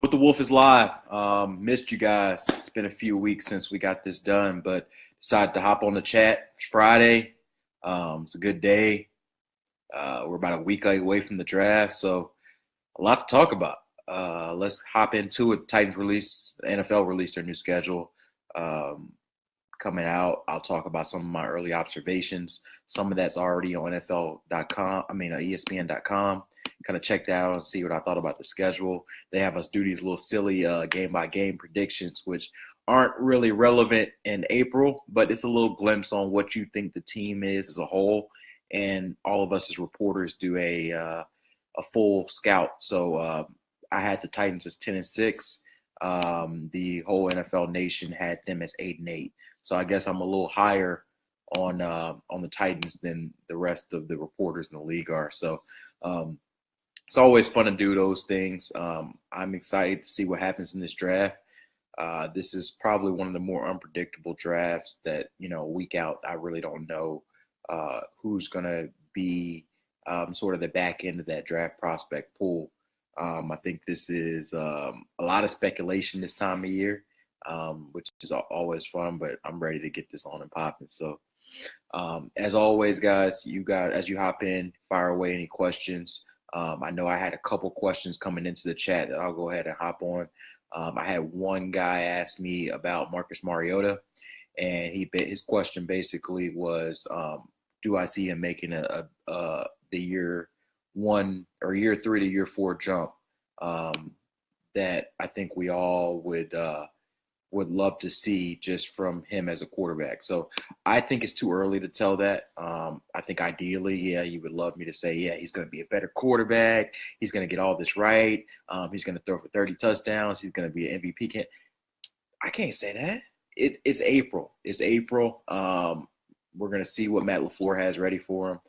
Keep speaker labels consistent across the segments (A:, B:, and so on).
A: With the Wolf is live. Missed you guys. It's been a few weeks since we got this done, but decided to hop on the chat. It's Friday. It's a good day. We're about a week away from the draft, so a lot to talk about. Let's hop into it. Titans release, the NFL released their new schedule um, coming out. I'll talk about some of my early observations. Some of that's already on NFL.com. ESPN.com. Kind of check that out and see what I thought about the schedule. They have us do these little silly game by game predictions, which aren't really relevant in April, but it's a little glimpse on what you think the team is as a whole. And all of us as reporters do a full scout. So I had the Titans as 10-6. The whole NFL nation had them as 8-8. So I guess I'm a little higher on the Titans than the rest of the reporters in the league are. So it's always fun to do those things. I'm excited to see what happens in this draft. This is probably one of the more unpredictable drafts that, week out, I really don't know who's going to be sort of the back end of that draft prospect pool. I think this is a lot of speculation this time of year, which is always fun, but I'm ready to get this on and popping. So as always, guys, as you hop in, fire away any questions. I know I had a couple questions coming into the chat that I'll go ahead and hop on. I had one guy ask me about Marcus Mariota, and his question basically was, do I see him making the year 1 or year 3 to year 4 jump that I think we all would love to see just from him as a quarterback. So I think it's too early to tell that. I think ideally, yeah, you would love me to say, yeah, he's going to be a better quarterback. He's going to get all this right. He's going to throw for 30 touchdowns. He's going to be an MVP. I can't say that. It's April. It's April. We're going to see what Matt LaFleur has ready for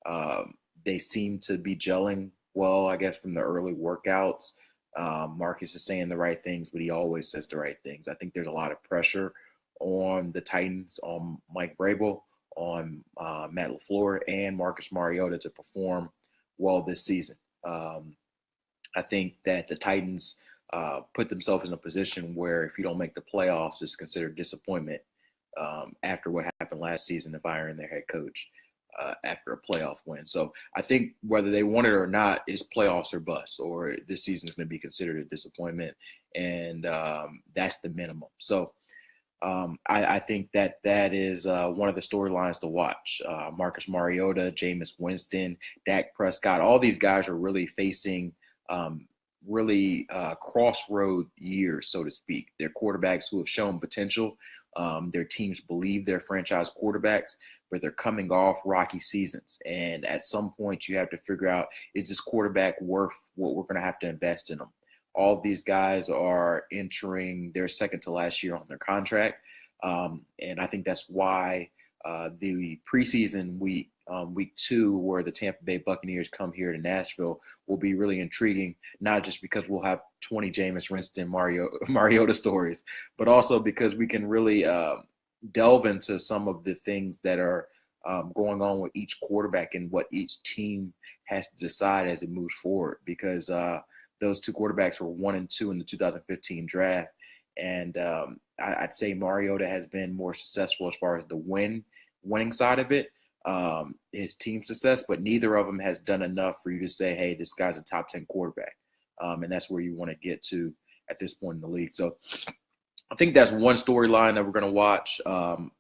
A: him. They seem to be gelling well, I guess, from the early workouts. Marcus is saying the right things, but he always says the right things. I think there's a lot of pressure on the Titans, on Mike Vrabel, on Matt LaFleur, and Marcus Mariota to perform well this season. I think that the Titans put themselves in a position where if you don't make the playoffs, it's considered disappointment after what happened last season of firing their head coach after a playoff win. So I think whether they want it or not, is playoffs or bust, or this season is going to be considered a disappointment, and that's the minimum. So I think that is one of the storylines to watch. Marcus Mariota, Jameis Winston, Dak Prescott, all these guys are really facing crossroad years, so to speak. They're quarterbacks who have shown potential. Their teams believe they're franchise quarterbacks, but they're coming off rocky seasons. And at some point, you have to figure out, is this quarterback worth what we're going to have to invest in them? All of these guys are entering their second to last year on their contract. And I think that's why the preseason week 2, where the Tampa Bay Buccaneers come here to Nashville, will be really intriguing, not just because we'll have 20 Jameis Winston, Mariota stories, but also because we can really delve into some of the things that are going on with each quarterback and what each team has to decide as it moves forward, because those two quarterbacks were 1 and 2 in the 2015 draft. And I'd say Mariota has been more successful as far as the winning side of it, his team success, but neither of them has done enough for you to say, hey, this guy's a top 10 quarterback. And that's where you want to get to at this point in the league. So I think that's one storyline that we're going to watch.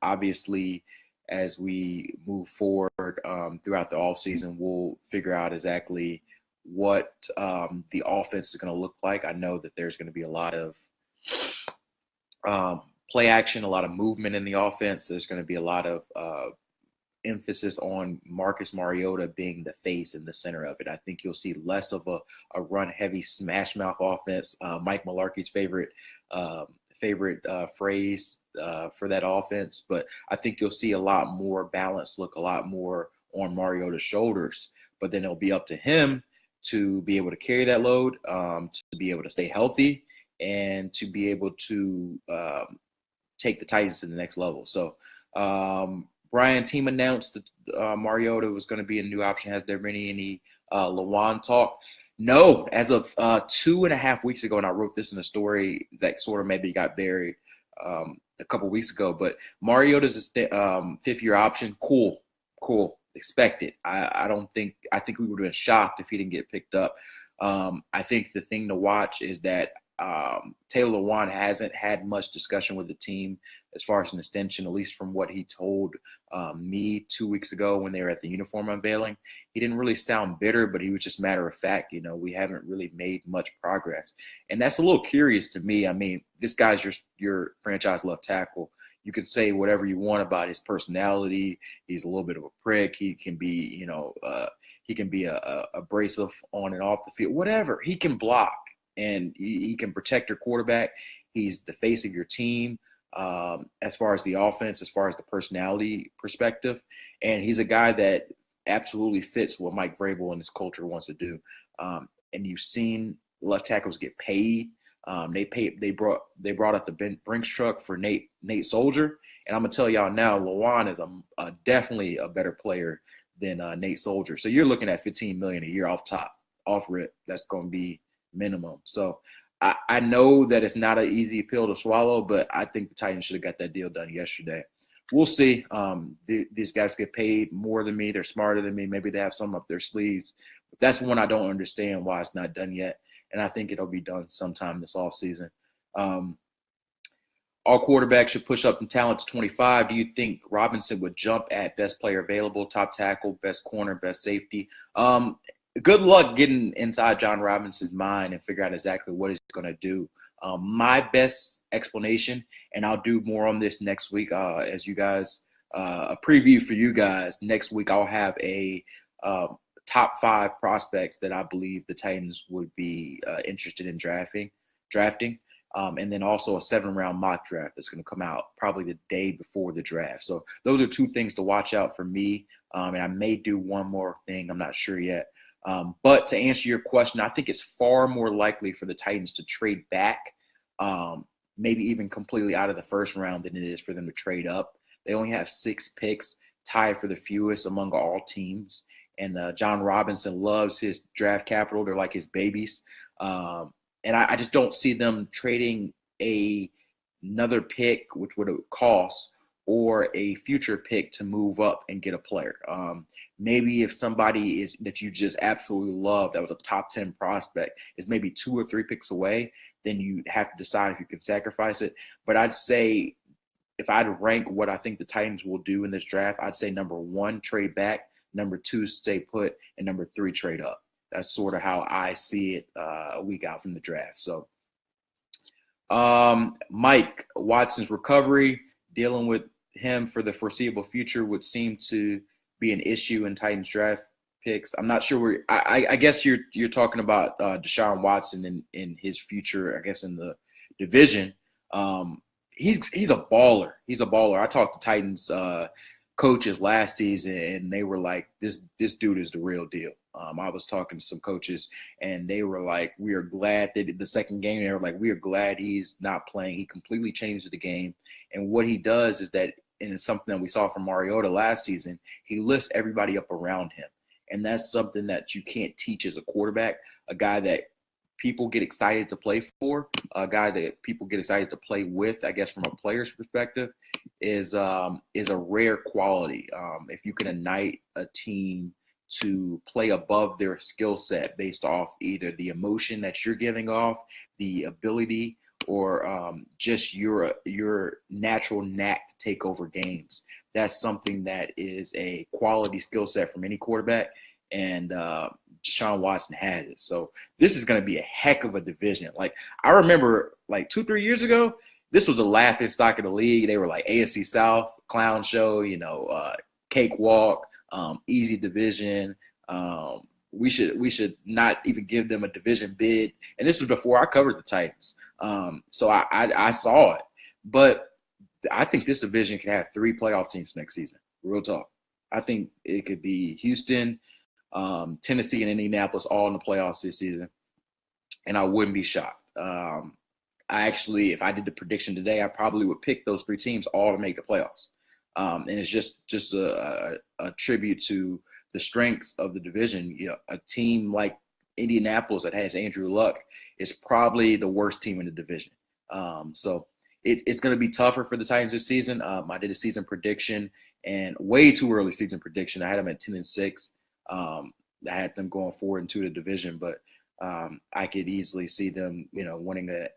A: Obviously, as we move forward throughout the offseason, we'll figure out exactly what the offense is going to look like. I know that there's going to be a lot of play action, a lot of movement in the offense. There's going to be a lot of emphasis on Marcus Mariota being the face in the center of it. I think you'll see less of a run-heavy smash mouth offense. Mike Mularkey's favorite phrase for that offense, but I think you'll see a lot more balance, look a lot more on Mariota's shoulders. But then it'll be up to him to be able to carry that load, to be able to stay healthy, and to be able to take the Titans to the next level. So Brian, team announced that Mariota was going to be a new option. Has there been any Lawan talk? No, as of 2.5 weeks ago, and I wrote this in a story that sort of maybe got buried a couple weeks ago. But Mariota's fifth-year option. Cool, cool. Expect it. I don't think. I think we would have been shocked if he didn't get picked up. I think the thing to watch is that Taylor Lewan hasn't had much discussion with the team as far as an extension, at least from what he told me 2 weeks ago when they were at the uniform unveiling. He didn't really sound bitter, but he was just matter of fact. We haven't really made much progress, and that's a little curious to me. I mean, this guy's your franchise left tackle. You can say whatever you want about his personality. He's a little bit of a prick. He can be, he can be abrasive on and off the field. Whatever. He can block and he can protect your quarterback. He's the face of your team as far as the offense, as far as the personality perspective. And he's a guy that absolutely fits what Mike Vrabel and his culture wants to do. And you've seen left tackles get paid. They brought up the Brinks truck for Nate Soldier, and I'm gonna tell y'all now, Lewan is definitely a better player than Nate Soldier. So you're looking at $15 million a year off rip. That's gonna be minimum. So I know that it's not an easy pill to swallow, but I think the Titans should have got that deal done yesterday. We'll see. These guys get paid more than me. They're smarter than me. Maybe they have some up their sleeves. But that's one I don't understand why it's not done yet. And I think it'll be done sometime this offseason. All quarterbacks should push up in talent to 25. Do you think Robinson would jump at best player available, top tackle, best corner, best safety? Good luck getting inside John Robinson's mind and figure out exactly what he's going to do. My best explanation, and I'll do more on this next week as you guys, a preview for you guys. Next week I'll have a top 5 prospects that I believe the Titans would be interested in drafting. And then also a 7-round mock draft that's going to come out probably the day before the draft. So those are 2 things to watch out for me. And I may do one more thing. I'm not sure yet. But to answer your question, I think it's far more likely for the Titans to trade back, maybe even completely out of the first round than it is for them to trade up. They only have 6 picks, tied for the fewest among all teams. And John Robinson loves his draft capital. They're like his babies. And I just don't see them trading another pick, which would cost, or a future pick to move up and get a player. Maybe if somebody is that you just absolutely love, that was a top 10 prospect, is maybe 2 or 3 picks away, then you have to decide if you can sacrifice it. But I'd say if I'd rank what I think the Titans will do in this draft, I'd say number 1, trade back. Number 2, stay put. And number 3, trade up. That's sort of how I see it a week out from the draft. So, Mike Watson's recovery, dealing with him for the foreseeable future would seem to be an issue in Titans draft picks. I'm not sure I guess you're talking about Deshaun Watson in his future, I guess, in the division. He's a baller. He's a baller. I talked to Titans coaches last season, and they were like, this dude is the real deal. I was talking to some coaches, and they were like, we are glad that the second game, they were like, we are glad he's not playing. He completely changes the game. And what he does is that, and it's something that we saw from Mariota last season, he lifts everybody up around him. And that's something that you can't teach as a quarterback, a guy that people get excited to play for, a guy that people get excited to play with, I guess, from a player's perspective, is a rare quality. If you can ignite a team to play above their skill set based off either the emotion that you're giving off, the ability, or just your natural knack to take over games. That's something that is a quality skill set from any quarterback, and Deshaun Watson has it. So this is going to be a heck of a division. Like, I remember like 2-3 years ago, this was the laughing stock of the league. They were like AFC South, clown show, cakewalk, easy division. We should not even give them a division bid. And this was before I covered the Titans. So I saw it. But I think this division can have 3 playoff teams next season. Real talk. I think it could be Houston, Tennessee, and Indianapolis all in the playoffs this season. And I wouldn't be shocked. If I did the prediction today, I probably would pick those 3 teams all to make the playoffs. And it's just a tribute to the strengths of the division. A team like Indianapolis that has Andrew Luck is probably the worst team in the division. So it's going to be tougher for the Titans this season. I did a season prediction and way too early season prediction. I had them at 10-6. I had them going 4-2 the division, but I could easily see them, winning an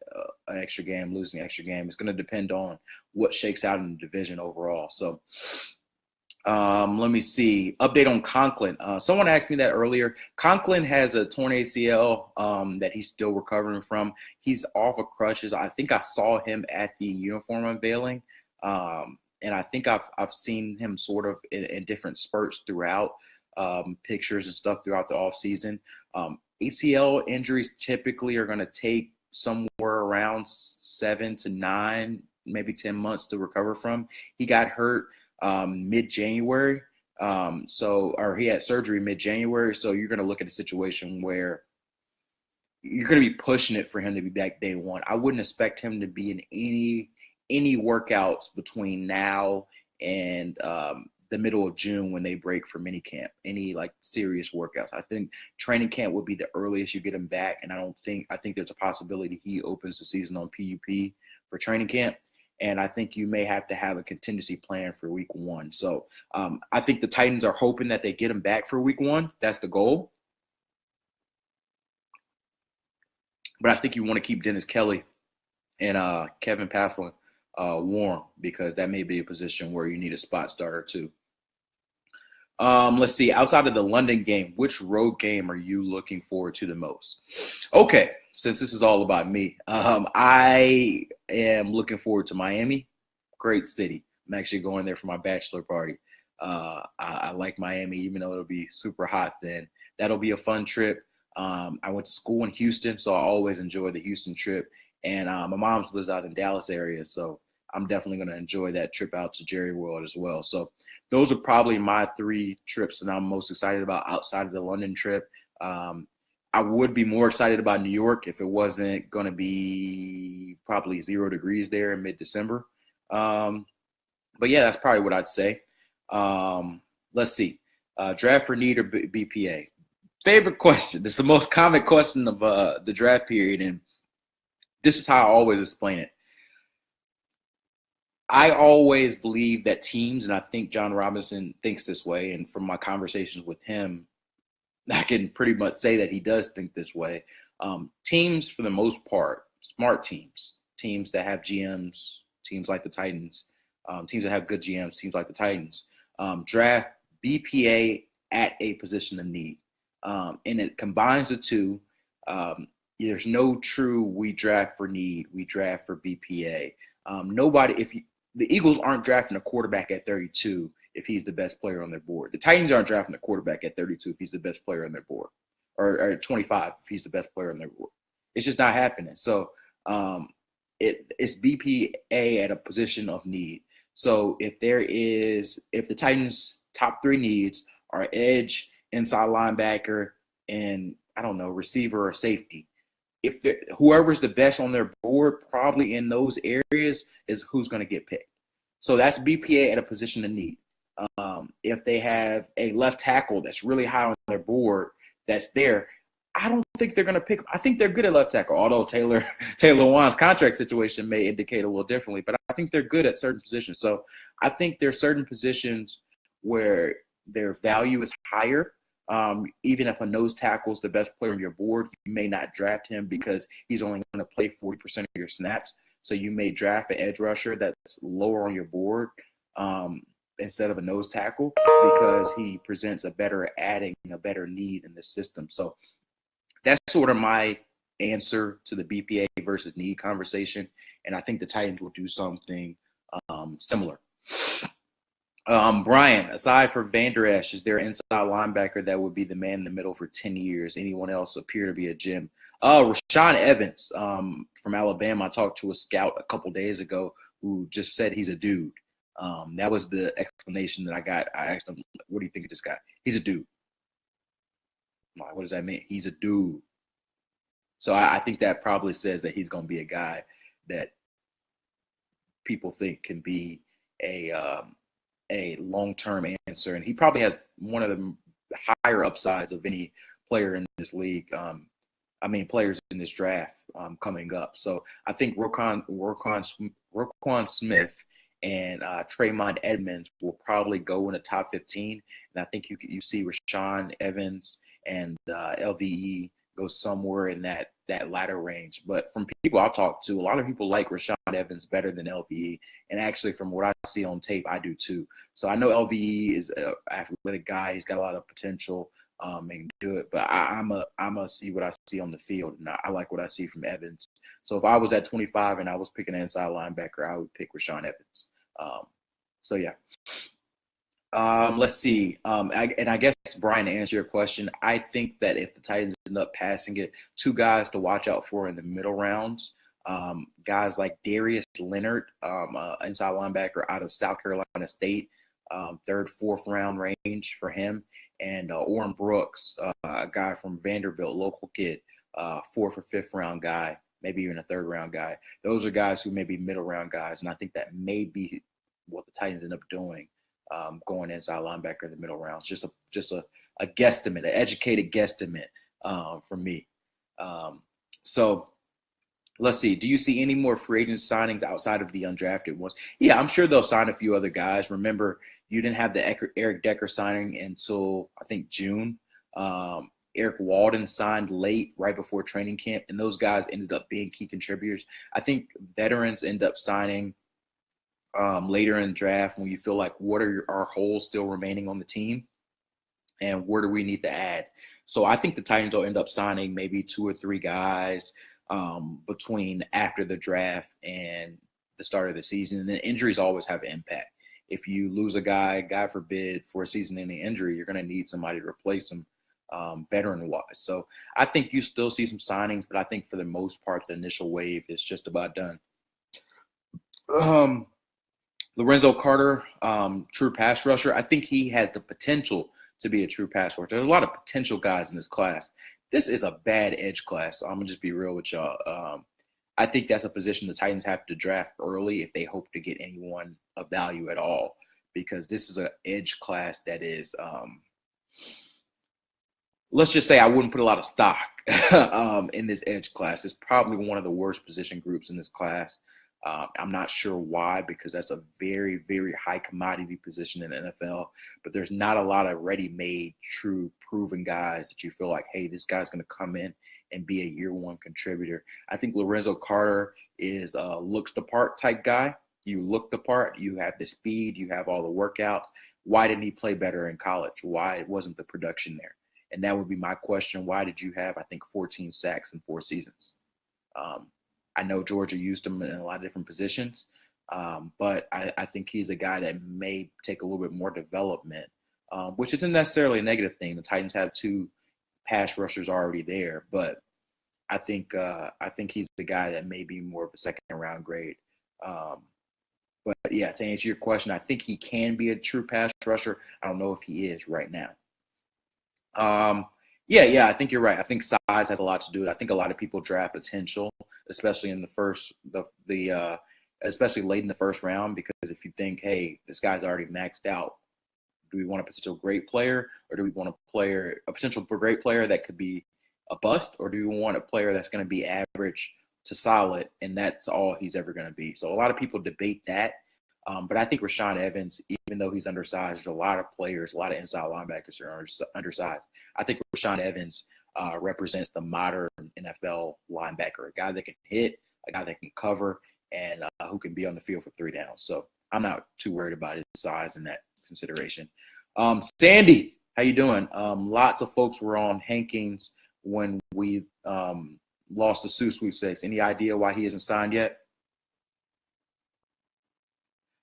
A: extra game, losing an extra game. It's going to depend on what shakes out in the division overall. So let me see. Update on Conklin. Someone asked me that earlier. Conklin has a torn ACL that he's still recovering from. He's off of crutches. I think I saw him at the uniform unveiling, and I think I've seen him sort of in different spurts throughout pictures and stuff throughout the offseason. ACL injuries typically are going to take somewhere around 7 to 9, maybe 10 months to recover from. He got hurt mid-January, or he had surgery mid-January. So you're going to look at a situation where you're going to be pushing it for him to be back day one. I wouldn't expect him to be in any workouts between now and the middle of June when they break for minicamp, any like serious workouts. I think training camp would be the earliest you get him back, and I think there's a possibility he opens the season on PUP for training camp. And I think you may have to have a contingency plan for week 1. So I think the Titans are hoping that they get him back for week 1. That's the goal. But I think you want to keep Dennis Kelly and Kevin Paflin warm, because that may be a position where you need a spot starter too. Let's see. Outside of the London game, which road game are you looking forward to the most? Okay, since this is all about me, I am looking forward to Miami. Great city. I'm actually going there for my bachelor party. I like Miami, even though it'll be super hot then. That'll be a fun trip. I went to school in Houston, so I always enjoy the Houston trip. And my mom lives out in Dallas area, so I'm definitely going to enjoy that trip out to Jerry World as well. So those are probably my 3 trips that I'm most excited about outside of the London trip. I would be more excited about New York if it wasn't going to be probably 0 degrees there in mid-December. But yeah, that's probably what I'd say. Let's see. Draft for need or BPA? Favorite question. This is the most common question of the draft period, and this is how I always explain it. I always believe that teams, and I think John Robinson thinks this way, and from my conversations with him, I can pretty much say that he does think this way. Teams, for the most part, smart teams that have GMs, teams like the Titans, teams that have good GMs, teams like the Titans, draft BPA at a position of need. And it combines the two. There's no true we draft for need, we draft for BPA. The Eagles aren't drafting a quarterback at 32 if he's the best player on their board. The Titans aren't drafting a quarterback at 32 if he's the best player on their board, or 25 if he's the best player on their board. It's just not happening. So it's BPA at a position of need. So if the Titans' top 3 needs are edge, inside linebacker, and I don't know, receiver or safety, whoever's the best on their board, probably in those areas, is who's going to get picked. So that's BPA at a position of need. If they have a left tackle that's really high on their board that's there, I don't think they're going to pick. I think they're good at left tackle, although Taylor Lewan's contract situation may indicate a little differently, but I think they're good at certain positions. So I think there's certain positions where their value is higher. Even if a nose tackle is the best player on your board, you may not draft him because he's only going to play 40% of your snaps. So you may draft an edge rusher that's lower on your board instead of a nose tackle because he presents a better need in the system. So that's sort of my answer to the BPA versus need conversation. And I think the Titans will do something similar. Brian, aside for Vander Esch, is there an inside linebacker that would be the man in the middle for 10 years? Anyone else appear to be a gem? Rashaan Evans from Alabama. I talked to a scout a couple days ago who just said he's a dude. That was the explanation that I got. I asked him, what do you think of this guy? He's a dude. I'm like, what does that mean? He's a dude. So I think that probably says that he's going to be a guy that people think can be a long-term answer. And he probably has one of the higher upsides of any player in this league. Players in this draft coming up. So I think Roquan Smith and Traymond Edmonds will probably go in the top 15. And I think you see Rashaan Evans and LVE go somewhere in that latter range. But from people I've talked to, a lot of people like Rashaan Evans better than LVE. And actually, from what I see on tape, I do too. So I know LVE is an athletic guy. He's got a lot of potential and do it. But I'm a see what I see on the field, and I like what I see from Evans. So if I was at 25 and I was picking an inside linebacker, I would pick Rashaan Evans. So yeah. Let's see. I guess, Brian, to answer your question, I think that if the Titans end up passing it, two guys to watch out for in the middle rounds, guys like Darius Leonard, inside linebacker out of South Carolina State, third, fourth round range for him, and Oren Brooks, a guy from Vanderbilt, local kid, fourth or fifth round guy, maybe even a third round guy. Those are guys who may be middle round guys, and I think that may be what the Titans end up doing. Going inside linebacker in the middle rounds, just a guesstimate, an educated guesstimate from me. So let's see. Do you see any more free agent signings outside of the undrafted ones? Yeah, I'm sure they'll sign a few other guys. Remember, you didn't have the Eric Decker signing until I think June. Eric Walden signed late, right before training camp, and those guys ended up being key contributors. I think veterans end up signing later in the draft when you feel like what are our holes still remaining on the team and where do we need to add. So I think the Titans will end up signing maybe two or three guys between after the draft and the start of the season. And then injuries always have an impact. If you lose a guy, God forbid, for a season-ending injury, you're going to need somebody to replace him veteran-wise. So I think you still see some signings, but I think for the most part, the initial wave is just about done. Lorenzo Carter, true pass rusher. I think he has the potential to be a true pass rusher. There's a lot of potential guys in this class. This is a bad edge class, so I'm going to just be real with y'all. I think that's a position the Titans have to draft early if they hope to get anyone of value at all, because this is an edge class that is, let's just say I wouldn't put a lot of stock in this edge class. It's probably one of the worst position groups in this class. I'm not sure why, because that's a very, very high commodity position in the NFL, but there's not a lot of ready-made, true, proven guys that you feel like, hey, this guy's going to come in and be a year-one contributor. I think Lorenzo Carter is a looks the part type guy. You look the part, you have the speed, you have all the workouts. Why didn't he play better in college? Why wasn't the production there? And that would be my question. Why did you have, I think, 14 sacks in 4 seasons? I know Georgia used him in a lot of different positions, but I think he's a guy that may take a little bit more development, which isn't necessarily a negative thing. The Titans have 2 pass rushers already there, but I think he's the guy that may be more of a second-round grade. But yeah, to answer your question, I think he can be a true pass rusher. I don't know if he is right now. Yeah, I think you're right. I think size has a lot to do with it. I think a lot of people draft potential, especially in especially late in the first round, because if you think, hey, this guy's already maxed out, do we want a potential great player, or do we want a potential great player that could be a bust, or do we want a player that's going to be average to solid, and that's all he's ever going to be? So a lot of people debate that. But I think Rashaan Evans, even though he's undersized, there's a lot of players, a lot of inside linebackers who are undersized. I think Rashaan Evans represents the modern NFL linebacker, a guy that can hit, a guy that can cover, and who can be on the field for 3 downs. So I'm not too worried about his size in that consideration. Sandy, how you doing? Lots of folks were on Hankins when we lost the Sioux sweepstakes. Any idea why he isn't signed yet?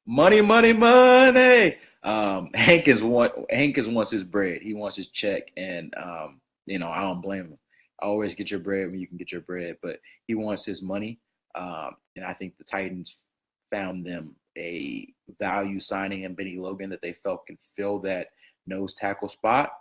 A: Money, money, money. Hankins wants his bread. He wants his check, and I don't blame him. Always get your bread when you can get your bread, but he wants his money. And I think the Titans found them a value signing in Benny Logan that they felt can fill that nose tackle spot.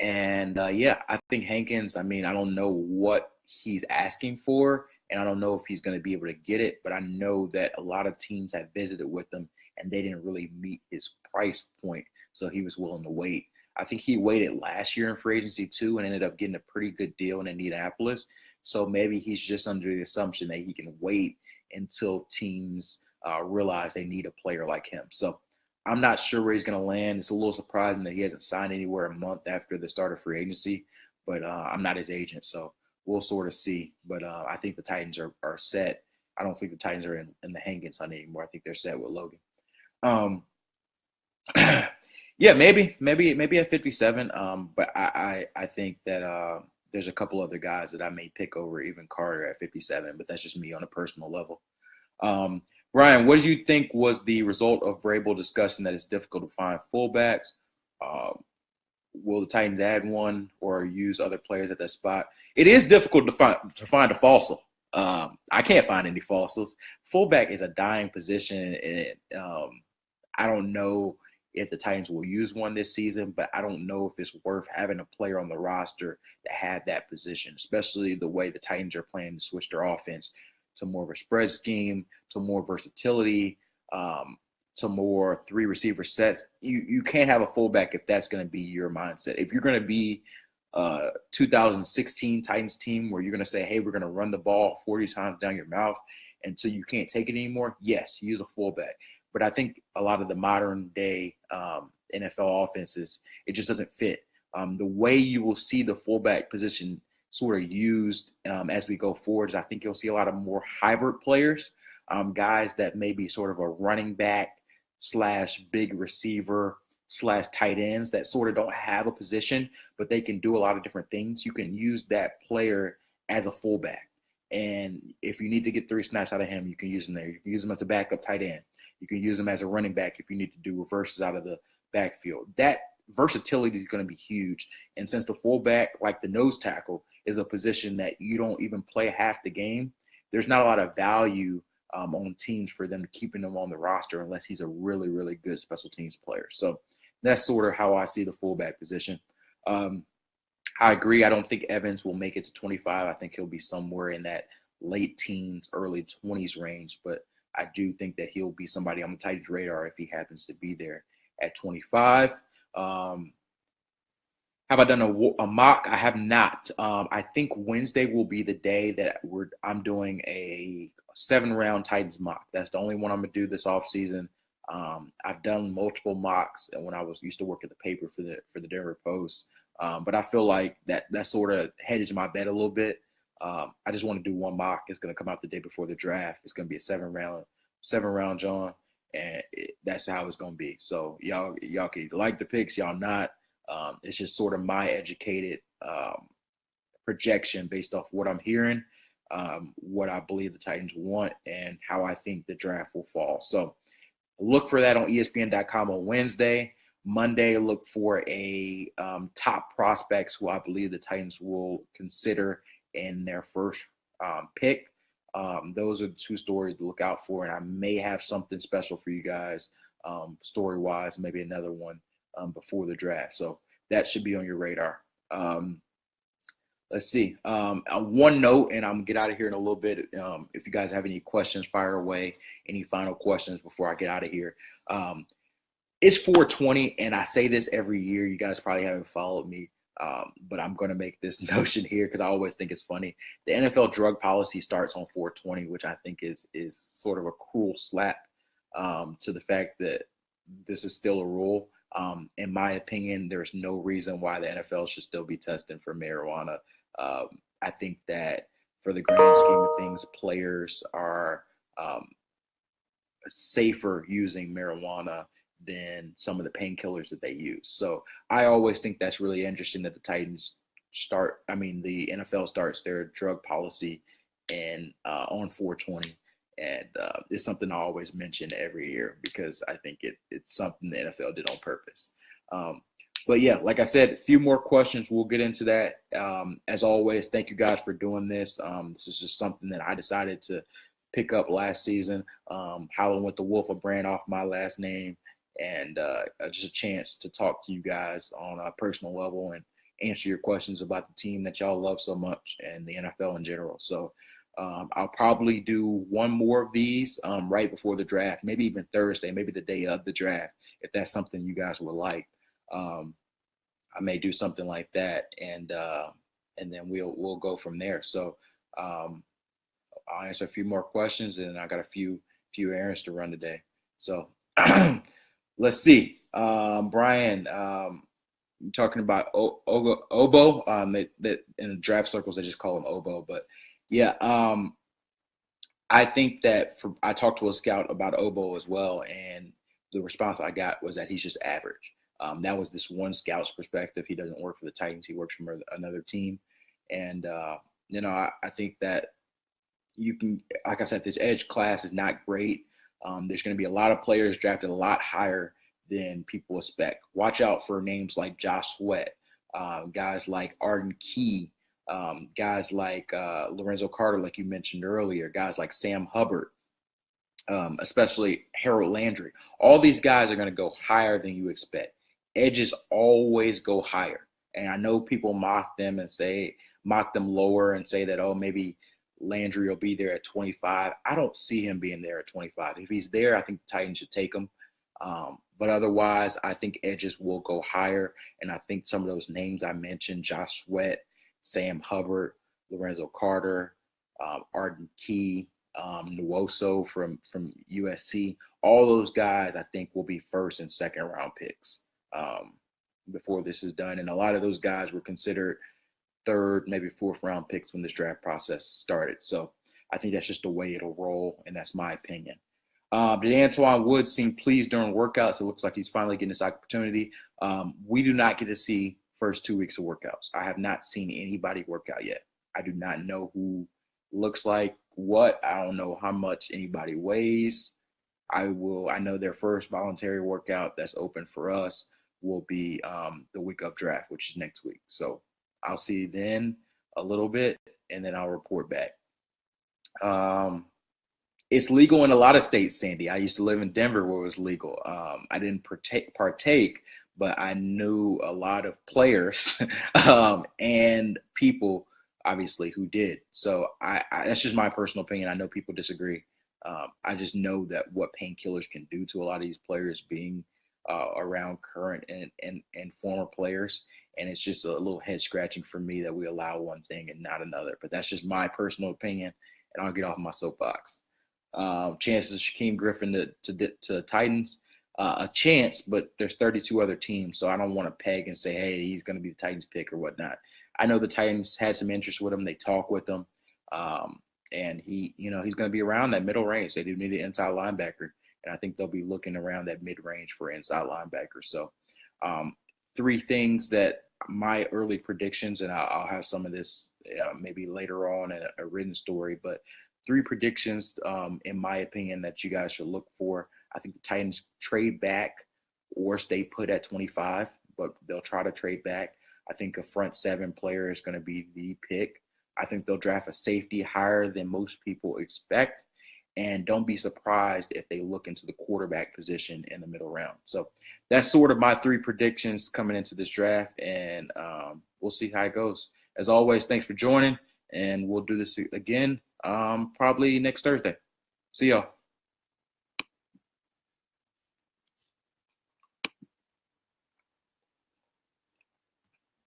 A: And I think Hankins, I don't know what he's asking for, and I don't know if he's going to be able to get it, but I know that a lot of teams have visited with him, and they didn't really meet his price point, so he was willing to wait. I think he waited last year in free agency too and ended up getting a pretty good deal in Indianapolis. So maybe he's just under the assumption that he can wait until teams realize they need a player like him. So I'm not sure where he's going to land. It's a little surprising that he hasn't signed anywhere a month after the start of free agency, but I'm not his agent, so we'll sort of see. But I think the Titans are set. I don't think the Titans are in the hanging hunt anymore. I think they're set with Logan. Um, yeah, maybe at 57. But I think that there's a couple other guys that I may pick over even Carter at 57. But that's just me on a personal level. Um, Ryan, what did you think was the result of Vrabel discussing that it's difficult to find fullbacks? Uh, will the Titans add one or use other players at that spot? It is difficult to find a fossil. I can't find any fossils. Fullback is a dying position, and I don't know if the Titans will use one this season, but I don't know if it's worth having a player on the roster that had that position, especially the way the Titans are planning to switch their offense to more of a spread scheme, to more versatility, to more three receiver sets. You can't have a fullback if that's going to be your mindset. If you're going to be 2016 Titans team where you're going to say, hey, we're going to run the ball 40 times down your mouth until you can't take it anymore, yes, use a fullback. But I think a lot of the modern day NFL offenses, it just doesn't fit. The way you will see the fullback position sort of used as we go forward is I think you'll see a lot of more hybrid players, guys that may be sort of a running back / big receiver / tight ends that sort of don't have a position, but they can do a lot of different things. You can use that player as a fullback. And if you need to get 3 snaps out of him, you can use him there. You can use him as a backup tight end. You can use him as a running back if you need to do reverses out of the backfield. That versatility is going to be huge. And since the fullback, like the nose tackle, is a position that you don't even play half the game, there's not a lot of value on teams for them keeping him on the roster unless he's a really, really good special teams player. So that's sort of how I see the fullback position. I agree. I don't think Evans will make it to 25. I think he'll be somewhere in that late teens, early 20s range. But I do think that he'll be somebody on the Titans' radar if he happens to be there at 25. Have I done a mock? I have not. I think Wednesday will be the day that I'm doing a 7-round Titans mock. That's the only one I'm going to do this offseason. I've done multiple mocks when I used to work at the paper for the Denver Post. But I feel like that sort of hedges my bet a little bit. I just want to do one mock. It's going to come out the day before the draft. It's going to be a 7-round, John, and that's how it's going to be. So y'all can like the picks, y'all not. It's just sort of my educated projection based off what I'm hearing, what I believe the Titans want, and how I think the draft will fall. So look for that on ESPN.com on Wednesday. Monday, look for a top prospects who I believe the Titans will consider in their first pick. Those are the 2 stories to look out for, and I may have something special for you guys story-wise, maybe another one before the draft. So that should be on your radar. Let's see. On one note, and I'm going to get out of here in a little bit. If you guys have any questions, fire away. Any final questions before I get out of here? It's 420, and I say this every year. You guys probably haven't followed me, but I'm going to make this notion here because I always think it's funny. The NFL drug policy starts on 420, which I think is sort of a cruel slap to the fact that this is still a rule. In my opinion, there's no reason why the NFL should still be testing for marijuana. I think that for the grand scheme of things, players are safer using marijuana than some of the painkillers that they use. So I always think that's really interesting that the NFL starts their drug policy on 420. And it's something I always mention every year because I think it's something the NFL did on purpose. But yeah, like I said, a few more questions. We'll get into that. As always, thank you guys for doing this. This is just something that I decided to pick up last season. Howling with the Wolfe brand off my last name, and just a chance to talk to you guys on a personal level and answer your questions about the team that y'all love so much and the NFL in general. So I'll probably do one more of these right before the draft, maybe even Thursday, maybe the day of the draft, if that's something you guys would like. I may do something like that, and then we'll go from there. So um, I'll answer a few more questions, and I got a few errands to run today. So let's see, Brian. Talking about oboe. That in the draft circles they just call him oboe, but yeah. I think that I talked to a scout about oboe as well, and the response I got was that he's just average. That was this one scout's perspective. He doesn't work for the Titans. He works for another team, and I think that you can, like I said, this edge class is not great. There's going to be a lot of players drafted a lot higher than people expect. Watch out for names like Josh Sweat, guys like Arden Key, guys like Lorenzo Carter, like you mentioned earlier, guys like Sam Hubbard, especially Harold Landry. All these guys are going to go higher than you expect. Edges always go higher. And I know people mock them lower and say that, oh, maybe Landry will be there at 25. I don't see him being there at 25. If he's there, I think the Titans should take him. But otherwise, I think edges will go higher. And I think some of those names I mentioned, Josh Sweat, Sam Hubbard, Lorenzo Carter, Arden Key, Nwosu from USC, all those guys I think will be first and second round picks before this is done. And a lot of those guys were considered third, maybe fourth round picks when this draft process started. So I think that's just the way it'll roll, and that's my opinion. Did Antoine Woods seem pleased during workouts? It looks like he's finally getting this opportunity. We do not get to see first 2 weeks of workouts. I have not seen anybody work out yet. I do not know who looks like what. I don't know how much anybody weighs. I know their first voluntary workout that's open for us will be the week of draft, which is next week. So I'll see then a little bit, and then I'll report back. It's legal in a lot of states, Sandy. I used to live in Denver where it was legal. I didn't partake, but I knew a lot of players and people, obviously, who did. So I that's just my personal opinion. I know people disagree. I just know that what painkillers can do to a lot of these players being around current and former players. And it's just a little head scratching for me that we allow one thing and not another. But that's just my personal opinion, and I'll get off my soapbox. Chances of Shaquem Griffin to Titans, a chance, but there's 32 other teams, so I don't want to peg and say, hey, he's going to be the Titans pick or whatnot. I know the Titans had some interest with him. They talk with him, and he's going to be around that middle range. They do need an inside linebacker, and I think they'll be looking around that mid range for inside linebacker. So, three things that my early predictions, and I'll have some of this maybe later on in a written story, but three predictions, in my opinion, that you guys should look for. I think the Titans trade back or stay put at 25, but they'll try to trade back. I think a front seven player is going to be the pick. I think they'll draft a safety higher than most people expect. And don't be surprised if they look into the quarterback position in the middle round. So that's sort of my three predictions coming into this draft, and we'll see how it goes. As always, thanks for joining, and we'll do this again probably next Thursday. See y'all.